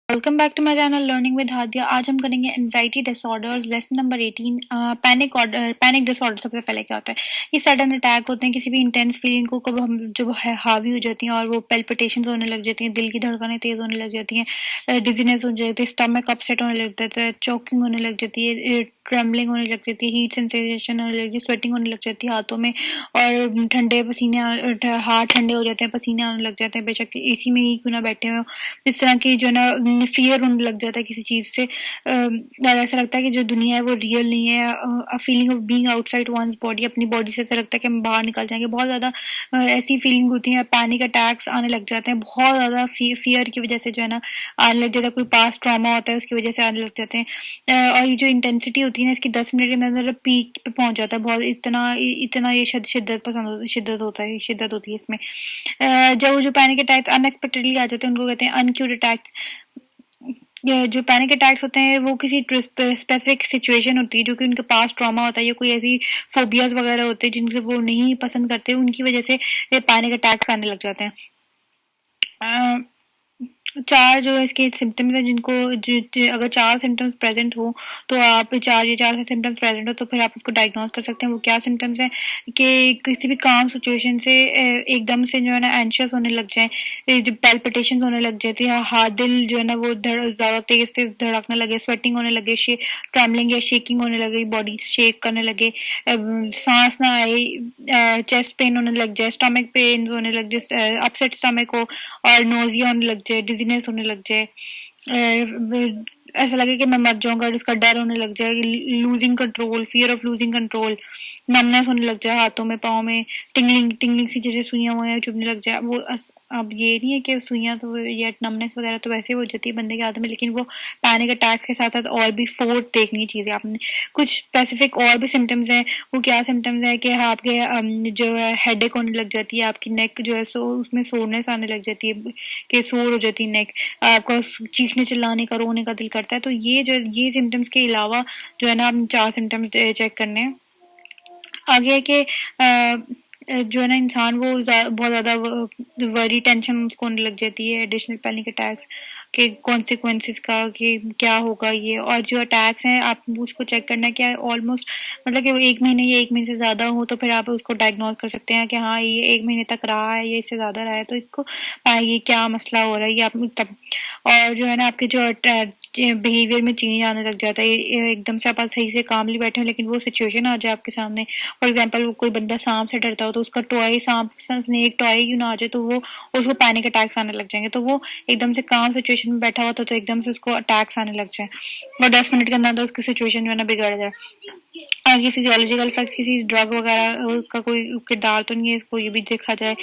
Welcome back to my channel learning with Hadiya. आज हम करेंगे anxiety disorders lesson number 18। Panic disorder सबसे पहले क्या होता है? ये सडन अटैक होते हैं किसी भी इंटेंस फीलिंग को कब हम जो है हावी हो जाती हैं और वो पेल्पिटेशंस होने लग जाती हैं, दिल की धड़कनें तेज होने लग जाती हैं, डिजीनेस हो जाती है, स्टमक अपसेट होने लग जाता है, चोकिंग होने लग जाती है, ट्रेम्बलिंग होने लग जाती है, हीट सेंसेशन होने लग जाती है, स्वेटिंग होने लग जाती है हाथों में और ठंडे पसीने हाथ ठंडे हो जाते हैं, पसीने आने लग जाते हैं, बेशक एसी में ही क्यों ना बैठे हो। इस तरह की जो ना फियर होने लग जाता है किसी चीज से, और ऐसा लगता है कि जो दुनिया है वो रियल नहीं है। A feeling of being outside one's body, अपनी बॉडी से ऐसा लगता है कि हम बाहर निकल जाएंगे। बहुत ज्यादा ऐसी फीलिंग होती है, पैनिक अटैक्स आने लग जाते हैं बहुत ज्यादा फियर की वजह से, जो है ना आने लग जाता है। कोई पास्ट ट्रॉमा होता है उसकी वजह से आने लग जाते हैं। और ये जो इंटेंसिटी होती है ना इसकी 10 मिनट के अंदर पीक पे पहुंच जाता है। बहुत इतना ये शिद्दत होती है इसमें। जब जो पैनिक अटैक्स अनएक्सपेक्टेडली आ जाते हैं उनको कहते हैं अनक्यूड अटैक्स। जो पैनिक अटैक्स होते हैं वो किसी स्पेसिफिक सिचुएशन होती है जो कि उनके पास ट्रॉमा होता है या कोई ऐसी फोबियाज वगैरह होते हैं जिनसे वो नहीं पसंद करते, उनकी वजह से ये पैनिक अटैक्स आने लग जाते हैं। चार जो इसके सिम्टम्स हैं जिनको अगर चार सिम्टम्स प्रेजेंट हो तो आप चार सिम्टम्स प्रेजेंट हो तो फिर आप उसको डायग्नोज कर सकते हैं। वो क्या सिम्टम्स हैं कि किसी भी काम सिचुएशन से एकदम से जो है ना एंशियस होने लग जाए, जो पैल्पिटेशंस होने लग जाती है, हाथ दिल जो है ना वो ज़्यादा तेज धड़कने लगे, स्वेटिंग होने लगे, ट्रैम्बलिंग या शेकिंग होने लगे, बॉडी शेक करने लगे, सांस ना आए, चेस्ट पेन होने लग जाए, स्टमक पेन होने लग जाए, अपसेट स्टमक हो और नोजिया होने लग जाए, डिजीनेस होने लग जाए, ऐसा लगे कि मैं मर जाऊंगा और इसका डर होने लग जाए, losing control, fear of losing control, numbness होने लग जाए हाथों में, पाँव में, टिंगलिंग टिंगलिंग सी जैसे सुइयां हुई हैं चुभने लग जाए। वो अब ये नहीं है कि सुइयां तो या नमनेस वगैरह तो वैसे हो जाती है बंदे के हाथ में, लेकिन वो पैनिक अटैक्स के साथ साथ और भी फोर्थ देखनी चीजें आपने। कुछ स्पेसिफिक और भी सिम्टम्स हैं। वो क्या सिम्टम्स है कि आपके जो है हेडेक होने लग जाती है, आपकी नेक जो है सो उसमें सोरनेस आने लग जाती है कि सोर हो जाती है नेक, आपका चीखने चिल्लाने का रोने का दिल करता है। तो ये सिम्टम्स के अलावा जो है ना आप 4 सिम्टम्स चेक करने हैं। आगे है कि जो है ना इंसान वो बहुत ज़्यादा वरी टेंशन उसको होने लग जाती है, एडिशनल पैनिक अटैक्स के कॉन्सिक्वेंसेस का कि क्या होगा ये। और जो अटैक्स हैं आप उसको चेक करना है कि ऑलमोस्ट मतलब कि वो 1 महीने या 1 महीने से ज़्यादा हो तो फिर आप उसको डायग्नोज कर सकते हैं कि हाँ ये 1 महीने तक रहा है या इससे ज़्यादा रहा है, तो इसको ये क्या मसला हो रहा है ये आप तब। और जो है ना आपके जो बिहेवियर में चेंज आने लग जाता है, एकदम से आप सही से कामली बैठे हो लेकिन वो सिचुएशन आ जाए आपके सामने। फॉर एग्जाम्पल कोई बंदा सांप से डरता हो तो उसका टॉय सांप स्नेक टॉय क्यों ना आ जाए तो वो उसको पैनिक अटैक्स आने लग जाएंगे। तो वो एकदम से काम सिचुएशन में बैठा हुआ तो एकदम से उसको अटैक्स आने लग जाए और 10 मिनट के अंदर उसकी सिचुएशन जो है ना बिगड़ जाए। और ये फिजियोलॉजिकल इफेक्ट्स किसी ड्रग वगैरह का कोई किरदार तो नहीं है, इसको ये भी देखा जाए।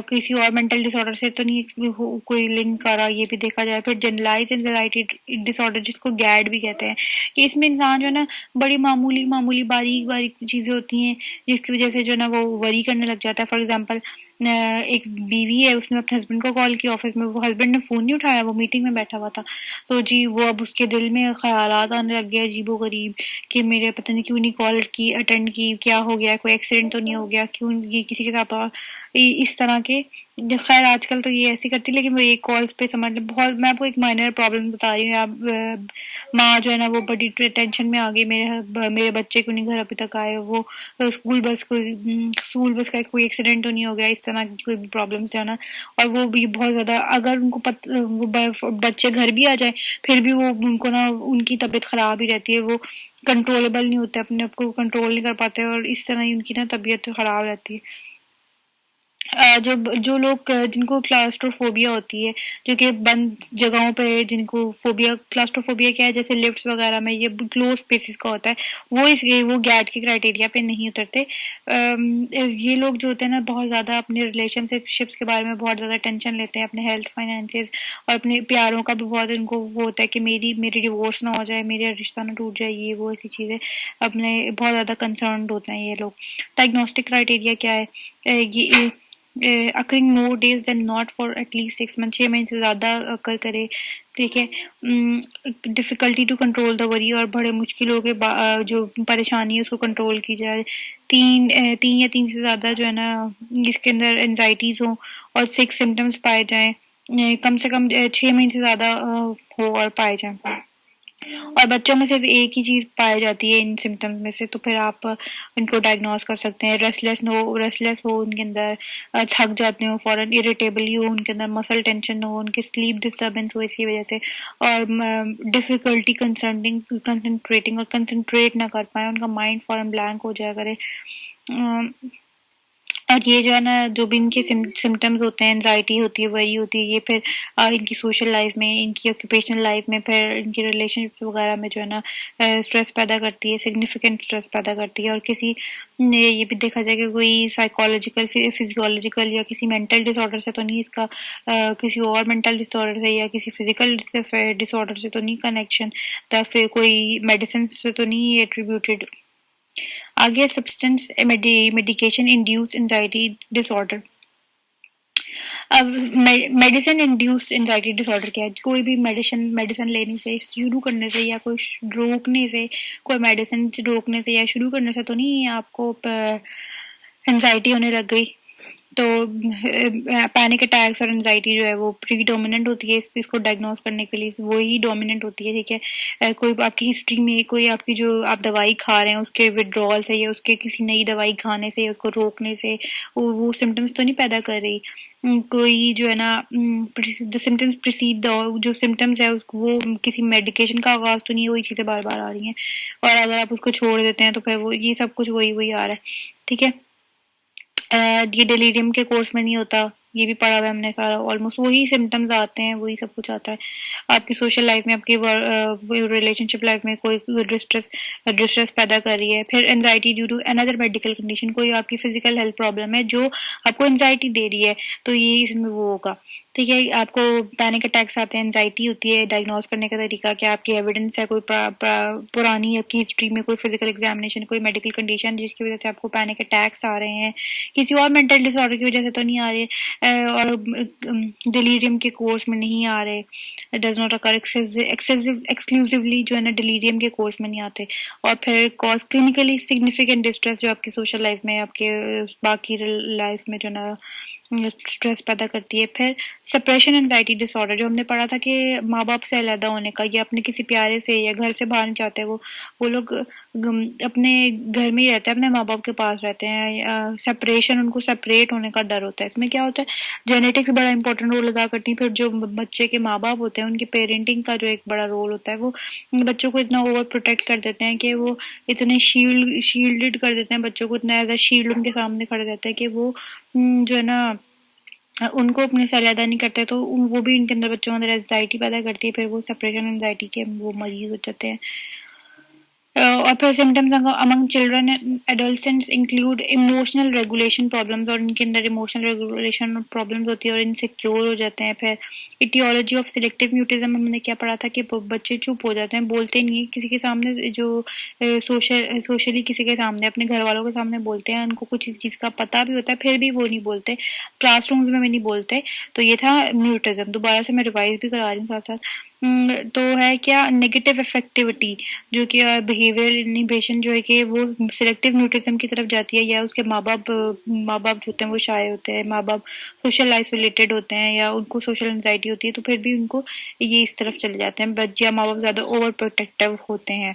किसी और मेंटल डिसऑर्डर से तो नहीं कोई लिंक कर रहा, ये भी देखा जाए। फिर जनरलाइज एंजाइटी डिसऑर्डर जिसको गैड भी कहते हैं, कि इसमें इंसान जो है ना बड़ी मामूली मामूली बारीक बारीक चीजें होती हैं जिसकी वजह से जो है ना वो वरी करने लग जाता है। फॉर एग्जाम्पल एक बीवी है, उसने अपने हस्बैंड को कॉल किया ऑफिस में, वो हस्बैंड ने फोन नहीं उठाया, वो मीटिंग में बैठा हुआ था। तो जी वो अब उसके दिल में ख्यालात आने लग गए अजीबो गरीब कि मेरे पता नहीं क्यों नहीं कॉल की अटेंड की, क्या हो गया, कोई एक्सीडेंट तो नहीं हो गया, क्यों ये किसी के साथ और इस तरह के। खैर आजकल तो ये ऐसी करती, लेकिन वो एक कॉल्स पे समझ ले बहुत। मैं आपको एक माइनर प्रॉब्लम बता रही हूँ। आप माँ जो है ना वो बड़ी टेंशन में आ गई, मेरे बच्चे क्यों नहीं घर अभी तक आए, वो स्कूल बस का कोई एक्सीडेंट तो नहीं हो गया, इस तरह की कोई प्रॉब्लम्स जो है ना। और वो भी बहुत ज्यादा अगर उनको बच्चे घर भी आ जाए फिर भी वो उनको ना उनकी तबीयत खराब ही रहती है, वो कंट्रोलेबल नहीं होते, अपने आप को कंट्रोल नहीं कर पाते और इस तरह ही उनकी ना तबीयत खराब रहती है। जो जो लोग जिनको क्लास्ट्रोफोबिया होती है, जो कि बंद जगहों पे जिनको फोबिया, क्लास्ट्रोफोबिया क्या है जैसे लिफ्ट्स वगैरह में ये क्लोज स्पेसेस का होता है, वो गैट के क्राइटेरिया पे नहीं उतरते। ये लोग जो होते हैं ना बहुत ज़्यादा अपने रिलेशनशिप्स के बारे में बहुत ज़्यादा टेंशन लेते हैं, अपने हेल्थ फाइनेंसेस और अपने प्यारों का भी बहुत इनको वो होता है कि मेरी डिवोर्स ना हो जाए, मेरा रिश्ता ना टूट जाए, ये वो ऐसी चीज़ें अपने बहुत ज़्यादा कंसर्न होते हैं ये लोग। डायग्नोस्टिक क्राइटेरिया क्या है? ये occurring more days than not for at least 6 month, 6 महीने से ज़्यादा अकर करे, ठीक है। Difficulty to control the worry, और बड़े मुश्किलों के जो परेशानी है उसको कंट्रोल की जाए। तीन या तीन से ज़्यादा जो है ना इसके अंदर एनजाइटीज़ हों और 6 सिम्टम्स पाए जाएं, कम से कम 6 महीने से ज़्यादा हो और पाए जाएँ। और बच्चों में सिर्फ एक ही चीज़ पाई जाती है इन सिम्टम्स में से, तो फिर आप इनको डायग्नोस कर सकते हैं। रेस्टलेस हो उनके अंदर, थक जाते हो फौरन, इरिटेबली हो उनके अंदर, मसल टेंशन हो, उनके स्लीप डिस्टर्बेंस हो इसी वजह से, और डिफिकल्टी कंसंट्रेटिंग और कंसंट्रेट ना कर पाए, उनका माइंड फौरन ब्लैंक हो जाया करे। और ये जो है ना, जो भी इनके सिम्टम्स होते हैं, एंजाइटी होती है, वरी होती है, ये फिर इनकी सोशल लाइफ में, इनकी ऑक्यूपेशनल लाइफ में, फिर इनकी रिलेशनशिप्स वगैरह में जो है ना स्ट्रेस पैदा करती है, सिग्निफिकेंट स्ट्रेस पैदा करती है। और किसी ने ये भी देखा जाए कि कोई साइकोलॉजिकल, फिजियोलॉजिकल या किसी मेंटल डिसऑर्डर से तो नहीं इसका, किसी और मेंटल डिसऑर्डर से या किसी फिजिकल डिसऑर्डर से तो नहीं कनेक्शन, या फिर कोई मेडिसिन से तो नहीं एट्रीब्यूटेड। आगे substance medication induce anxiety disorder. अब मेडिसिन इंड्यूस्ड एंजाइटी डिसऑर्डर क्या है? कोई भी मेडिसिन लेने से, शुरू करने से, या कोई रोकने से, कोई मेडिसिन रोकने से या शुरू करने से तो नहीं आपको एंजाइटी होने लग गई। तो पैनिक अटैक्स और एंजाइटी जो है वो प्रीडोमिनेंट होती है इसको डायग्नोस करने के लिए, वो ही डोमिनेंट होती है, ठीक है। कोई आपकी हिस्ट्री में, कोई आपकी जो आप दवाई खा रहे हैं उसके विड्रॉल से या उसके किसी नई दवाई खाने से या उसको रोकने से वो सिम्टम्स तो नहीं पैदा कर रही। कोई जो है ना, द सिम्टम्स प्रिसीड जो सिम्टम्स है उसको, वो किसी मेडिकेशन का आगाज तो नहीं, वही चीजें बार बार आ रही हैं, और अगर आप उसको छोड़ देते हैं तो फिर वो ये सब कुछ वही आ रहा है, ठीक है। ये डिलीरियम के कोर्स में नहीं होता, ये भी पढ़ा हुआ है हमने सारा, ऑलमोस्ट वही सिम्टम्स आते हैं, वही सब कुछ आता है। आपकी सोशल लाइफ में, आपकी रिलेशनशिप लाइफ में कोई डिस्ट्रेस पैदा कर रही है। फिर anxiety due to another medical condition, कोई आपकी फिजिकल हेल्थ प्रॉब्लम है जो आपको एंजाइटी दे रही है, तो ये इसमें वो होगा, ठीक है। आपको पैनिक अटैक्स आते हैं, एंजाइटी होती है, डायग्नोस करने का तरीका क्या, आपकी एविडेंस है, कोई पुरानी आपकी हिस्ट्री में कोई फिजिकल एग्जामिनेशन, कोई मेडिकल कंडीशन जिसकी वजह से आपको पैनिक अटैक्स आ रहे हैं, किसी और मेंटल डिसऑर्डर की वजह से तो नहीं आ रहे, और डिलीरियम के कोर्स में नहीं आ रहे, डज नॉट अकर एक्सक्लूसिवली जो है ना डिलीरियम के कोर्स में नहीं आते। और फिर कॉज क्लिनिकली सिग्निफिकेंट डिस्ट्रेस, जो आपकी सोशल लाइफ में, आपके बाकी लाइफ में जो ना स्ट्रेस पैदा करती है। फिर सेपरेशन एंजाइटी डिसऑर्डर, जो हमने पढ़ा था कि माँ बाप से अलग होने का, या अपने किसी प्यारे से या घर से बाहर नहीं जाते, वो लोग अपने घर में ही रहते हैं, अपने माँ बाप के पास रहते हैं, सेपरेशन, उनको सेपरेट होने का डर होता है। इसमें क्या होता है, जेनेटिक्स बड़ा इंपॉर्टेंट रोल अदा करती है। फिर जो बच्चे के माँ बाप होते हैं, उनकी पेरेंटिंग का जो एक बड़ा रोल होता है, वो बच्चों को इतना ओवर प्रोटेक्ट कर देते हैं कि वो इतने शील्डेड कर देते हैं बच्चों को, इतना एज अ शील्ड उनके सामने खड़े रहते हैं कि वो जो है ना उनको अपने से अलग नहीं करते, तो वो भी उनके अंदर, बच्चों के अंदर एंजाइटी पैदा करती है, फिर वो सेपरेशन एंजाइटी के वो मरीज हो जाते हैं। और फिर symptoms among children and adolescents include emotional regulation problems, और इनके अंदर इमोशनल रेगुलेशन प्रॉब्लम्स होती है और इनसिक्योर हो जाते हैं। फिर इटियोलॉजी ऑफ सिलेक्टिव म्यूटिज्म, हमने क्या पढ़ा था कि बच्चे चुप हो जाते हैं, बोलते नहीं किसी के सामने, जो सोशली किसी के सामने, अपने घर वालों के सामने बोलते हैं, उनको कुछ चीज़ का पता भी होता है फिर भी वो नहीं बोलते, क्लासरूम्स में भी नहीं बोलते। तो ये था म्यूटिज्म। दोबारा से मैं रिवाइज भी करा रही हूँ साथ साथ। तो है क्या, नेगेटिव अफेक्टिविटी, जो कि बिहेवियरल इनिबिशन जो है कि वो सिलेक्टिव म्यूटिज्म की तरफ जाती है, या उसके माँ बाप जो होते हैं वो शाय होते हैं, माँ बाप सोशल आइसोलेटेड होते हैं, या उनको सोशल एंजाइटी होती है, तो फिर भी उनको ये इस तरफ चले जाते हैं, बच्चे या माँ बाप ज्यादा ओवर प्रोटेक्टिव होते हैं।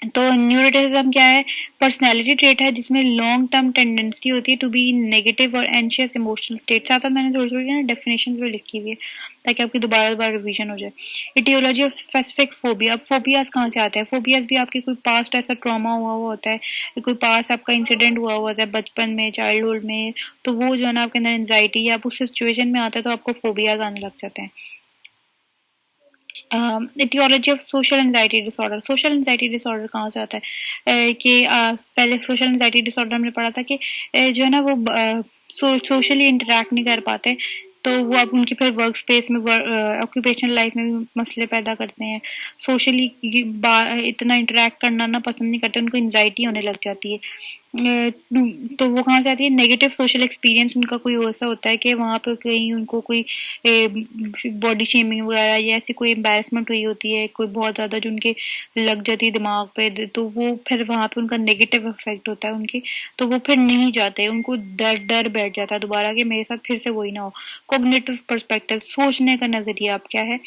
तो न्यूरोटिज्म क्या है, पर्सनैलिटी ट्रेट है जिसमें लॉन्ग टर्म टेंडेंसी होती है टू बी नेगेटिव और एंशियस इमोशनल स्टेट। साथ साथ मैंने थोड़ी थोड़ी ना डेफिनेशन भी लिखी हुई है ताकि आपकी दोबारा रिवीजन हो जाए। इटियोलॉजी ऑफ स्पेसिफिक फोबिया, अब फोबियाज कहाँ से आते हैं, फोबियाज भी आपकी कोई पास्ट ऐसा ट्रॉमा हुआ होता है, कोई पास्ट आपका इंसिडेंट हुआ होता है बचपन में, चाइल्डहुड में, तो वो जो है ना आपके अंदर एंजाइटी या आप उस सिचुएशन में आता है तो आपको फोबियाज आने लग जाते हैं। Etiology of social anxiety disorder, social anxiety disorder कहाँ से आता है, कि पहले सोशल एंजाइटी डिसऑर्डर हमने पढ़ा था कि जो है ना वो सोशली इंटरेक्ट नहीं कर पाते, तो वो अब उनकी फिर वर्क स्पेस में, ऑक्यूपेशनल लाइफ में भी मसले पैदा करते हैं, सोशली इतना इंटरेक्ट करना ना पसंद नहीं करते, उनको एंजाइटी होने लग जाती है। तो वो कहाँ से आती है, नेगेटिव सोशल एक्सपीरियंस उनका कोई ऐसा होता है कि वहाँ पे कहीं उनको कोई बॉडी शेमिंग वगैरह या ऐसी कोई एम्बैरसमेंट हुई होती है, कोई बहुत ज़्यादा जो उनके लग जाती है दिमाग पे, तो वो फिर वहाँ पे उनका नेगेटिव इफेक्ट होता है उनकी, तो वो फिर नहीं जाते, उनको डर डर बैठ जाता है दोबारा कि मेरे साथ फिर से वही ना हो। कॉग्निटिव पर्सपेक्टिव, सोचने का नजरिया आप क्या है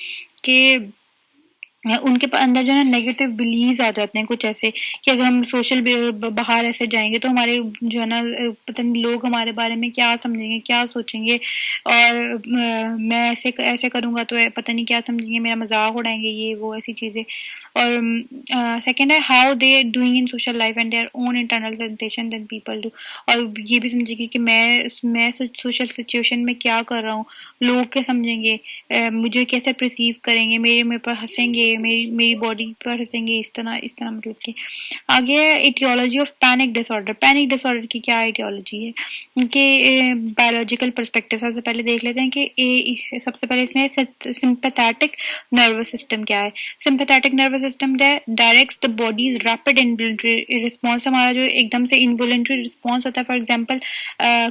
कि उनके अंदर जो है नेगेटिव बिलीव्स आ जाते हैं कुछ ऐसे कि अगर हम सोशल बाहर ऐसे जाएंगे तो हमारे जो है ना पता नहीं लोग हमारे बारे में क्या समझेंगे, क्या सोचेंगे, और मैं ऐसे ऐसे करूंगा तो पता नहीं क्या समझेंगे, मेरा मजाक उड़ाएंगे, ये वो ऐसी चीजें। और सेकंड है how they doing in social life and their own internal sensation than people do, और ये भी समझेंगे कि मैं सोशल सिचुएशन में क्या कर रहा हूँ, लोग क्या समझेंगे, मुझे कैसे परसीव करेंगे, मेरे पर हंसेंगे, मेरी मेरी बॉडी पर हंसेंगे, इस तरह मतलब कि। आगे है etiology of panic disorder. Panic disorder की क्या इटियोलॉजी है कि बायोलॉजिकल पर्सपेक्टिव सबसे पहले देख लेते हैं कि सबसे पहले इसमें सिंपैथेटिक नर्वस सिस्टम क्या है। Sympathetic nervous system directs the bodies rapid involuntary response, हमारा जो एकदम से इनवॉलंटरी रिस्पॉन्स होता है, फॉर एग्जाम्पल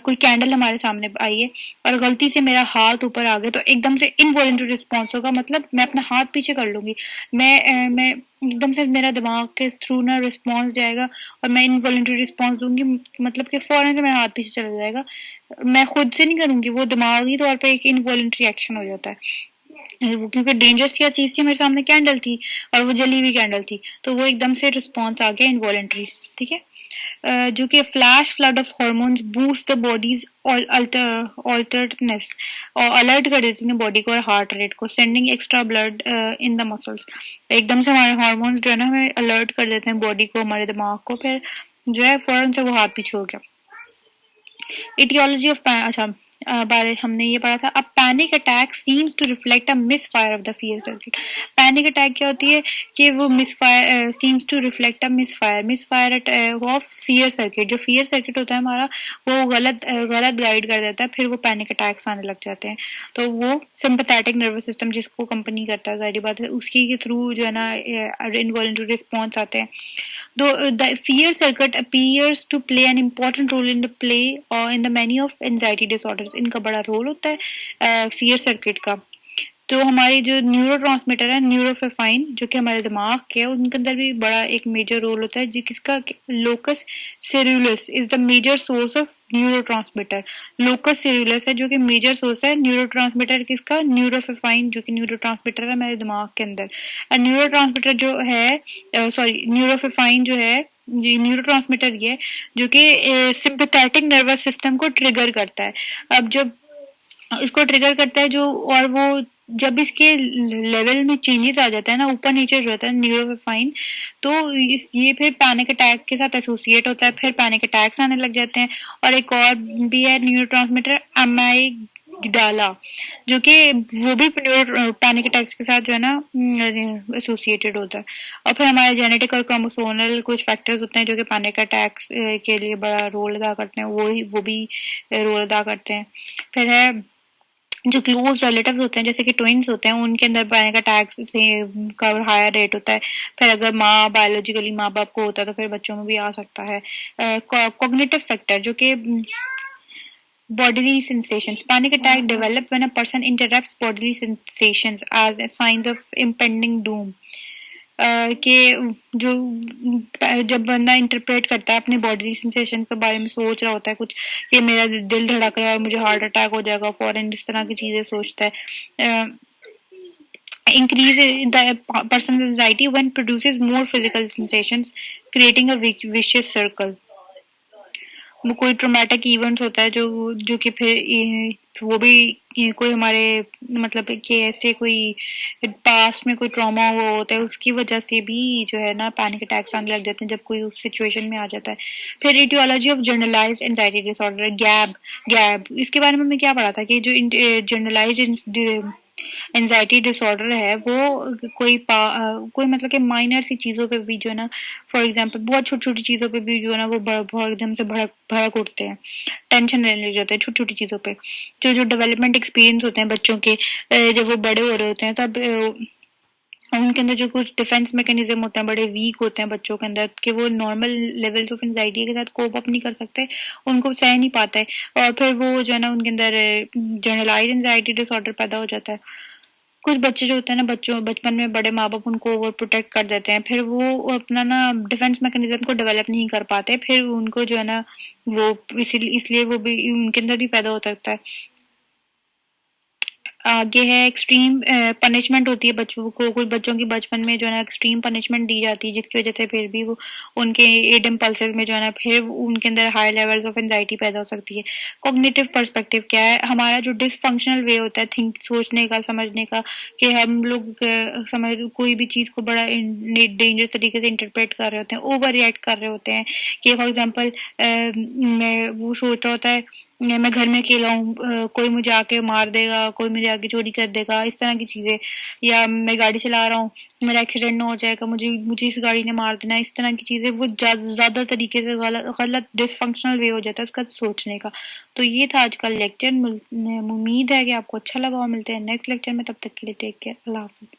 कोई कैंडल हमारे सामने आई है और गलती से मेरा हाथ ऊपर आ गया तो एकदम से इनवॉलंटरी रिस्पॉन्स होगा, मतलब मैं अपना हाथ पीछे कर लूंगी, मैं एकदम से मेरा दिमाग के थ्रू ना रिस्पॉन्स जाएगा और मैं इनवॉलंटरी रिस्पॉन्स दूंगी, मतलब कि फौरन से मेरा हाथ पीछे चला जाएगा, मैं खुद से नहीं करूंगी, वो दिमागी तौर पे एक इनवॉलंटरी एक्शन हो जाता है। वो क्योंकि डेंजरस क्या चीज थी, मेरे सामने कैंडल थी और वो जली हुई कैंडल थी, तो वो एकदम से रिस्पॉन्स आ गया इनवॉलंटरी, ठीक है। जो कि flash flood of hormones boost the body's alertness, और अलर्ट कर देती है बॉडी को और हार्ट रेट को, sending extra blood in the muscles, एकदम से हमारे हार्मोन्स जो है ना हमें अलर्ट कर देते हैं बॉडी को, हमारे दिमाग को, फिर जो है फौरन से वो हाथ पीछे हो गया। इटियोलॉजी ऑफ अच्छा बारे हमने ये पढ़ा था। अब panic attack seems to reflect a misfire of the fear circuit. Panic attack क्या होती है कि वो misfire seems to reflect a misfire of fear circuit, जो फियर सर्किट होता है हमारा वो गलत गाइड कर देता है, फिर वो पैनिक अटैक्स आने लग जाते हैं। तो वो सिंपैथेटिक नर्वस सिस्टम जिसको कंपनी करता है, जाहिर बात है उसकी के थ्रू जो है ना इनवॉलंटरी रिस्पॉन्स आते हैं। The fear circuit appears to play an important role in the play or in the many of anxiety disorders. इनका बड़ा रोल होता है fear circuit का। तो हमारी जो न्यूरोट्रांसमीटर है न्यूरोफेफाइन, जो कि हमारे दिमाग के है, उनके अंदर भी बड़ा एक मेजर रोल होता है, जिसका locus coeruleus is the major source of neurotransmitter. Locus coeruleus है जो कि मेजर सोर्स है न्यूरोट्रांसमीटर किसका, न्यूरोफेफाइन, जो कि न्यूरोट्रांसमीटर है हमारे दिमाग के अंदर। न्यूरोट्रांसमीटर जो है सॉरी न्यूरोफेफाइन जो है न्यूरोट्रांसमीटर ये जो कि सिंपैथेटिक नर्वस सिस्टम को ट्रिगर करता है। अब जब इसको ट्रिगर करता है जो, और वो जब इसके लेवल में चेंजेस आ जाता है ना, ऊपर नीचे जो होता है न्यूरोफाइन, तो ये फिर पैनिक अटैक के साथ एसोसिएट होता है, फिर पैनिक अटैक्स आने लग जाते हैं। और एक और भी है न्यूरोट्रांसमीटर अमाइगडाला, जो कि वो भी पैनिक अटैक्स के साथ जो है ना एसोसिएटेड होता है। और फिर हमारे जेनेटिक और क्रोमोसोमल कुछ फैक्टर्स होते हैं जो कि पैनिक अटैक्स के लिए बड़ा रोल अदा करते हैं, वो भी रोल अदा करते हैं। फिर है जो क्लोज रिलेटिव्स होते हैं जैसे कि ट्विन्स होते हैं, उनके अंदर पैनिक अटैक्स से का हायर रेट होता है। फिर अगर बायोलॉजिकली माँ बाप को होता है तो फिर बच्चों में भी आ सकता है। कॉग्निटिव फैक्टर जो कि bodily sensations. Panic attack develop when a person interrupts bodily sensations as signs of impending doom. कि जो जब बंदा इंटरप्रेट करता है अपने बॉडी सेंसेशन के बारे में, सोच रहा होता है कुछ कि मेरा दिल धड़क रहा है और मुझे हार्ट अटैक हो जाएगा फौरन, इस तरह की चीजें सोचता है। Increase in the person's anxiety when produces more physical sensations, creating a vicious circle. वो कोई ट्रोमेटिक इवेंट्स होता है जो कि फिर वो भी कोई हमारे मतलब कि ऐसे कोई पास्ट में कोई ट्रॉमा हुआ होता है उसकी वजह से भी जो है ना पैनिक अटैक्स आने लग जाते हैं जब कोई उस सिचुएशन में आ जाता है। फिर etiology of generalised anxiety disorder, गैब इसके बारे में मैं क्या पढ़ा था कि जो जनरलाइज्ड एंजाइटी डिसऑर्डर है वो कोई मतलब कि माइनर सी चीजों पे भी जो है ना, फॉर एग्जांपल बहुत छोटी छोटी चीजों पे भी जो है ना वो एकदम से भड़क उठते हैं, टेंशन लेने लग जाते हैं छोटी छोटी चीजों पे। जो डेवलपमेंट एक्सपीरियंस होते हैं बच्चों के जब वो बड़े हो रहे होते हैं तब उनके अंदर जो कुछ डिफेंस मैकेनिज्म होते हैं बड़े वीक होते हैं बच्चों के अंदर, कि वो नॉर्मल लेवल्स ऑफ एंजाइटी के साथ कोप अप नहीं कर सकते, उनको सह नहीं पाता है, और फिर वो जो है ना उनके अंदर जनरलाइज एंजाइटी डिसऑर्डर पैदा हो जाता है। कुछ बच्चे जो होते हैं ना, बच्चों बचपन में बड़े माँ बाप उनको ओवर प्रोटेक्ट कर देते हैं, फिर वो अपना ना डिफेंस मैकेनिज्म को डेवलप नहीं कर पाते, फिर उनको जो है ना वो इसलिए वो भी उनके अंदर भी पैदा हो सकता है। आगे है एक्सट्रीम पनिशमेंट होती है बच्चों को, कुछ बच्चों की बचपन में जो है ना एक्सट्रीम पनिशमेंट दी जाती है, जिसकी वजह से फिर भी वो उनके एड इम्पल्सेस में जो है ना फिर उनके अंदर हाई लेवल्स ऑफ एंजाइटी पैदा हो सकती है। कॉग्निटिव पर्सपेक्टिव क्या है, हमारा जो डिसफंक्शनल वे होता है थिंक सोचने का समझने का, कि हम लोग समझ कोई भी चीज़ को बड़ा डेंजरस तरीके से इंटरप्रेट कर रहे होते हैं, ओवर रिएक्ट कर रहे होते हैं, कि फॉर एग्जाम्पल मैं वो सोच रहा होता है मैं घर में अकेला हूँ, कोई मुझे आके मार देगा, कोई मुझे आके चोरी कर देगा, इस तरह की चीजें, या मैं गाड़ी चला रहा हूँ मेरा एक्सीडेंट ना हो जाएगा, मुझे मुझे इस गाड़ी ने मार देना, इस तरह की चीजें, वो ज्यादा तरीके से गलत गलत डिसफंक्शनल वे हो जाता है उसका सोचने का। तो ये था आज का लेक्चर, उम्मीद है कि आपको अच्छा लगा, और मिलते हैं नेक्स्ट लेक्चर में, तब तक के लिए टेक केयर, अल्लाह हाफिज।